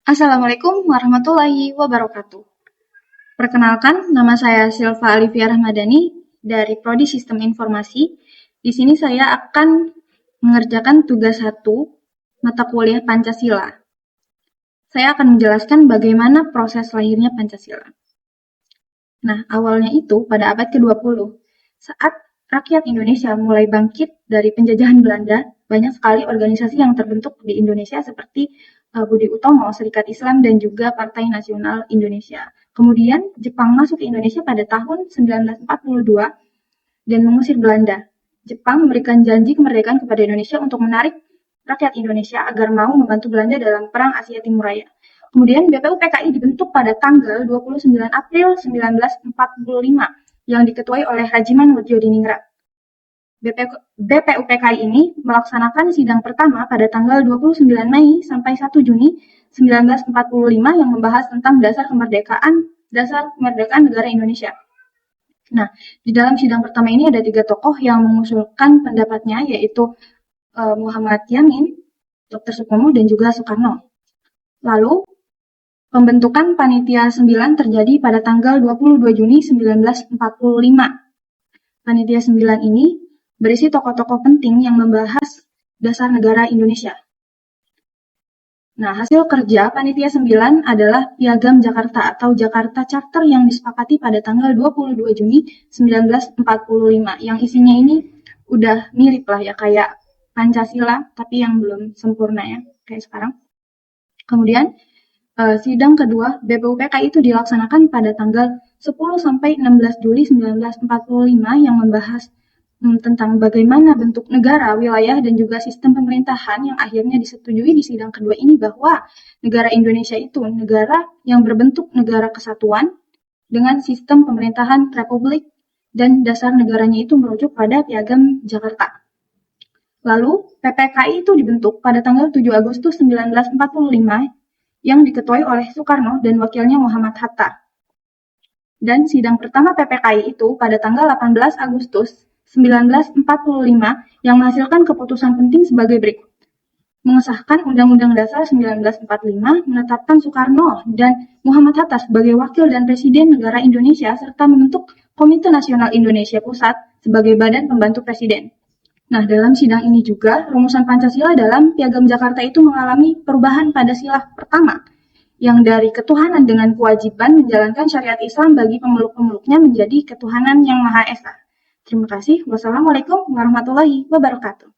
Assalamualaikum warahmatullahi wabarakatuh. Perkenalkan, nama saya Silva Alivia Rahmadani dari Prodi Sistem Informasi. Di sini saya akan mengerjakan tugas 1 mata kuliah Pancasila. Saya akan menjelaskan bagaimana proses lahirnya Pancasila. Nah, awalnya itu pada abad ke-20, saat rakyat Indonesia mulai bangkit dari penjajahan Belanda, banyak sekali organisasi yang terbentuk di Indonesia seperti Budi Utomo, Serikat Islam, dan juga Partai Nasional Indonesia. Kemudian Jepang masuk ke Indonesia pada tahun 1942 dan mengusir Belanda. Jepang memberikan janji kemerdekaan kepada Indonesia untuk menarik rakyat Indonesia agar mau membantu Belanda dalam Perang Asia Timur Raya. Kemudian BPUPKI dibentuk pada tanggal 29 April 1945 yang diketuai oleh Rajiman Wedjodiningrat. BPUPKI ini melaksanakan sidang pertama pada tanggal 29 Mei sampai 1 Juni 1945 yang membahas tentang dasar kemerdekaan negara Indonesia. Nah, di dalam sidang pertama ini ada 3 tokoh yang mengusulkan pendapatnya, yaitu Muhammad Yamin, Dr. Supomo, dan juga Soekarno. Lalu, pembentukan Panitia 9 terjadi pada tanggal 22 Juni 1945. Panitia 9 ini berisi tokoh-tokoh penting yang membahas dasar negara Indonesia. Nah, hasil kerja Panitia 9 adalah Piagam Jakarta atau Jakarta Charter yang disepakati pada tanggal 22 Juni 1945. Yang isinya ini udah mirip lah ya, kayak Pancasila, tapi yang belum sempurna ya, kayak sekarang. Kemudian, sidang kedua BPUPKI itu dilaksanakan pada tanggal 10 sampai 16 Juli 1945 yang membahas tentang bagaimana bentuk negara, wilayah, dan juga sistem pemerintahan yang akhirnya disetujui di sidang kedua ini bahwa negara Indonesia itu negara yang berbentuk negara kesatuan dengan sistem pemerintahan republik dan dasar negaranya itu merujuk pada Piagam Jakarta. Lalu, PPKI itu dibentuk pada tanggal 7 Agustus 1945 yang diketuai oleh Soekarno dan wakilnya Muhammad Hatta. Dan sidang pertama PPKI itu pada tanggal 18 Agustus 1945 yang menghasilkan keputusan penting sebagai berikut. Mengesahkan Undang-Undang Dasar 1945, menetapkan Soekarno dan Muhammad Hatta sebagai wakil dan presiden negara Indonesia, serta membentuk Komite Nasional Indonesia Pusat sebagai badan pembantu presiden. Nah, dalam sidang ini juga, rumusan Pancasila dalam Piagam Jakarta itu mengalami perubahan pada sila pertama, yang dari ketuhanan dengan kewajiban menjalankan syariat Islam bagi pemeluk-pemeluknya menjadi ketuhanan yang Maha Esa. Terima kasih. Wassalamualaikum warahmatullahi wabarakatuh.